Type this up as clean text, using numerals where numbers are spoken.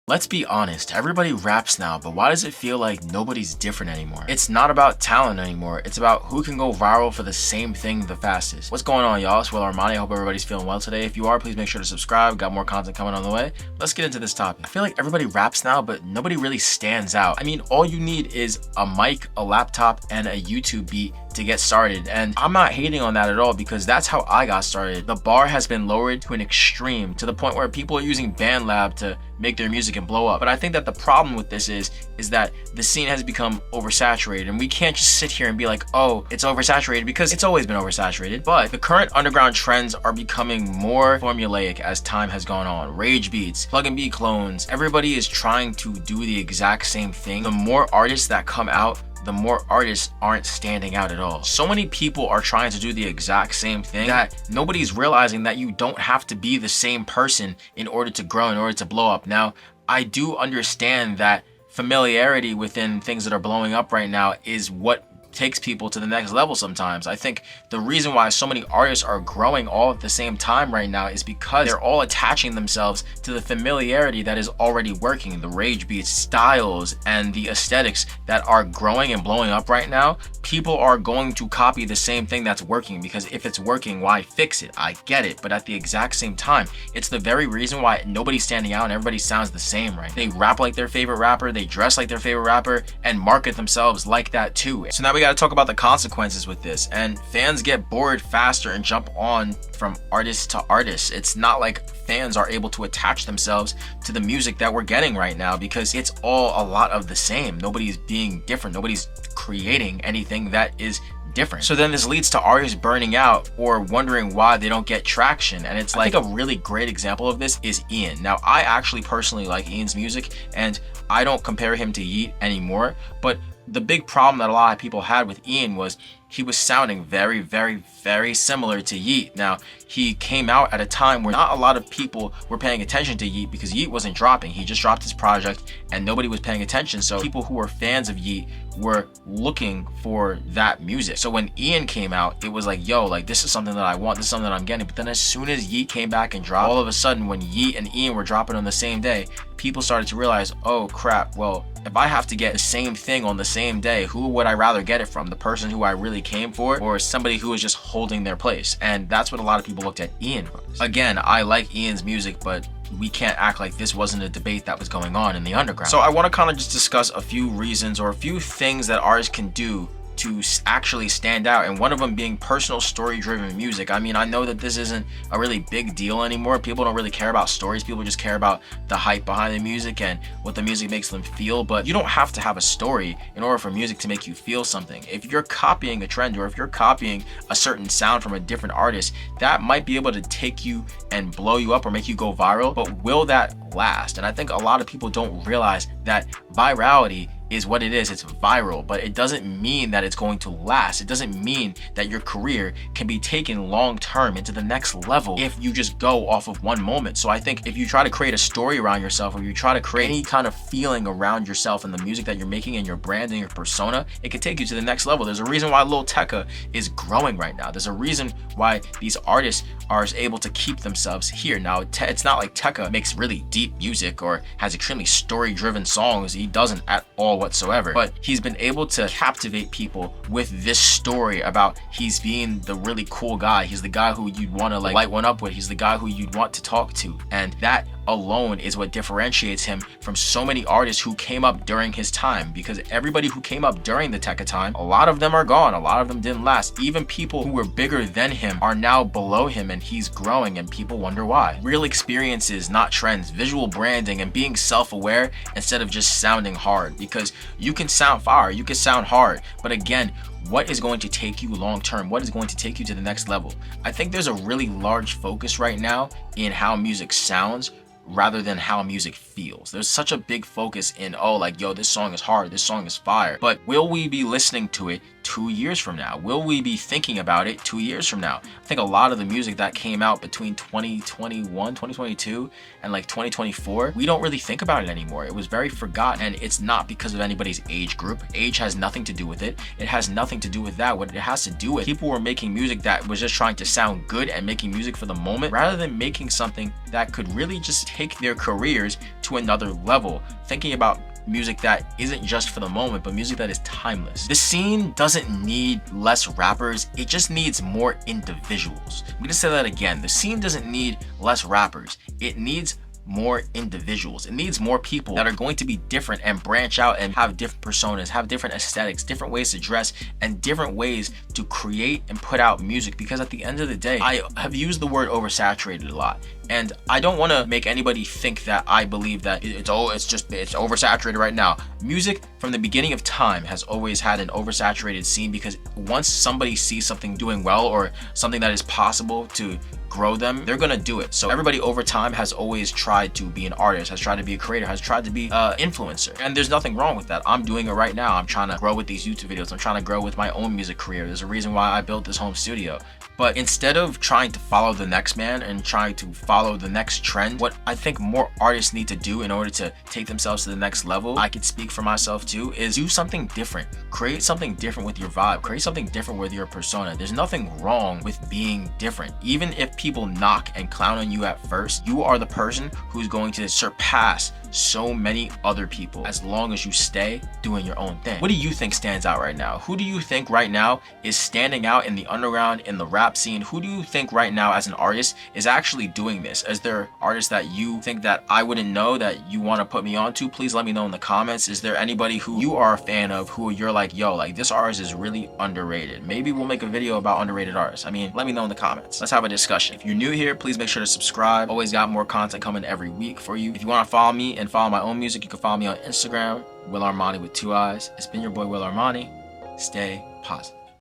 Let's be honest, everybody raps now, but why does it feel like nobody's different anymore? It's not about talent anymore, it's about who can go viral for the same thing the fastest. What's going on, y'all? It's willarmani. I hope everybody's feeling well today. If you are, please make sure to subscribe. Got more content coming on the way. Let's get into this topic. I feel like everybody raps now, but nobody really stands out. I mean, all you need is a mic, a laptop, and a YouTube beat to get started, and I'm not hating on that at all because that's how I got started. The bar has been lowered to an extreme, to the point where people are using BandLab to make their music and blow up. But I think that the problem with this is that the scene has become oversaturated, and we can't just sit here and be like, oh, it's oversaturated, because it's always been oversaturated. But the current underground trends are becoming more formulaic as time has gone on. Rage beats, plug and beat clones, everybody is trying to do the exact same thing. The more artists that come out, the more artists aren't standing out at all. So many people are trying to do the exact same thing that nobody's realizing that you don't have to be the same person in order to grow, in order to blow up. Now, I do understand that familiarity within things that are blowing up right now is what takes people to the next level sometimes. I think the reason why so many artists are growing all at the same time right now is because they're all attaching themselves to the familiarity that is already working. The rage beats, styles, and the aesthetics that are growing and blowing up right now, people are going to copy the same thing that's working, because if it's working, why fix it? I get it, but at the exact same time, it's the very reason why nobody's standing out and everybody sounds the same, right? They rap like their favorite rapper, they dress like their favorite rapper, and market themselves like that too. So now we gotta talk about the consequences with this, and fans get bored faster and jump on from artist to artist. It's not like fans are able to attach themselves to the music that we're getting right now, because it's all a lot of the same. Nobody's being different, nobody's creating anything that is different. So then this leads to artists burning out or wondering why they don't get traction. And it's like, I think a really great example of this is Ian. Now, I actually personally like Ian's music, and I don't compare him to Yeat anymore, but the big problem that a lot of people had with Ian was he was sounding very, very, very similar to Yeat. Now, he came out at a time where not a lot of people were paying attention to Yeat, because Yeat wasn't dropping. He just dropped his project and nobody was paying attention. So people who were fans of Yeat were looking for that music. So when Ian came out, it was like, yo, like, this is something that I want, this is something that I'm getting. But then as soon as Yeat came back and dropped, all of a sudden when Yeat and Ian were dropping on the same day, people started to realize, oh crap, well, if I have to get the same thing on the same day, who would I rather get it from? The person who I really came for, or somebody who is just holding their place? And that's what a lot of people looked at Ian as. Again, I like Ian's music, but we can't act like this wasn't a debate that was going on in the underground. So I want to kind of just discuss a few reasons or a few things that artists can do to actually stand out, and one of them being personal story driven music. I mean, I know that this isn't a really big deal anymore. People don't really care about stories. People just care about the hype behind the music and what the music makes them feel. But you don't have to have a story in order for music to make you feel something. If you're copying a trend, or if you're copying a certain sound from a different artist, that might be able to take you and blow you up or make you go viral, but will that last? And I think a lot of people don't realize that virality is what it is. It's viral, but it doesn't mean that it's going to last. It doesn't mean that your career can be taken long term into the next level if you just go off of one moment. So I think if you try to create a story around yourself, or you try to create any kind of feeling around yourself and the music that you're making and your brand and your persona, it can take you to the next level. There's a reason why Lil Tecca is growing right now. There's a reason why these artists are able to keep themselves here. Now, it's not like Tecca makes really deep music or has extremely story-driven songs. He doesn't at all whatsoever, but he's been able to captivate people with this story about he's being the really cool guy. He's the guy who you'd want to like light one up with. He's the guy who you'd want to talk to, and that alone is what differentiates him from so many artists who came up during his time, because everybody who came up during the Tecca time, a lot of them are gone. A lot of them didn't last. Even people who were bigger than him are now below him, and he's growing, and people wonder why. Real experiences, not trends, visual branding, and being self-aware instead of just sounding hard, because you can sound fire, you can sound hard, but again, what is going to take you long term? What is going to take you to the next level? I think there's a really large focus right now in how music sounds rather than how music feels. There's such a big focus in, oh, like, yo, this song is hard, this song is fire, but will we be listening to it 2 years from now? Will we be thinking about it 2 years from now? I think a lot of the music that came out between 2021, 2022 and like 2024, we don't really think about it anymore. It was very forgotten, and it's not because of anybody's age group. Age has nothing to do with it. It has nothing to do with that. What it has to do with, people were making music that was just trying to sound good and making music for the moment, rather than making something that could really just take their careers to another level, thinking about music that isn't just for the moment, but music that is timeless. The scene doesn't need less rappers, it just needs more individuals. I'm gonna say that again. The scene doesn't need less rappers, it needs more individuals. It needs more people that are going to be different and branch out and have different personas, have different aesthetics, different ways to dress, and different ways to create and put out music. Because at the end of the day, I have used the word oversaturated a lot, and I don't want to make anybody think that I believe that it's oversaturated right now. Music from the beginning of time has always had an oversaturated scene, because once somebody sees something doing well or something that is possible to grow them, they're gonna do it. So everybody over time has always tried to be an artist, has tried to be a creator, has tried to be an influencer, and there's nothing wrong with that. I'm doing it right now. I'm trying to grow with these YouTube videos. I'm trying to grow with my own music career. There's a reason why I built this home studio. But instead of trying to follow the next man and trying to follow the next trend, what I think more artists need to do in order to take themselves to the next level, I could speak for myself too, is do something different. Create something different with your vibe. Create something different with your persona. There's nothing wrong with being different. Even if people knock and clown on you at first, you are the person who's going to surpass so many other people as long as you stay doing your own thing. What do you think stands out right now? Who do you think right now is standing out in the underground, in the rap scene? Who do you think right now as an artist is actually doing this? Is there artists that you think that I wouldn't know that you want to put me on to? Please let me know in the comments. Is there anybody who you are a fan of, who you're like, yo, like this artist is really underrated? Maybe we'll make a video about underrated artists. I mean, let me know in the comments. Let's have a discussion. If you're new here, please make sure to subscribe. Always got more content coming every week for you. If you want to follow me and follow my own music, you can follow me on Instagram, willarmani with 2 eyes. It's been your boy Willarmani. Stay positive.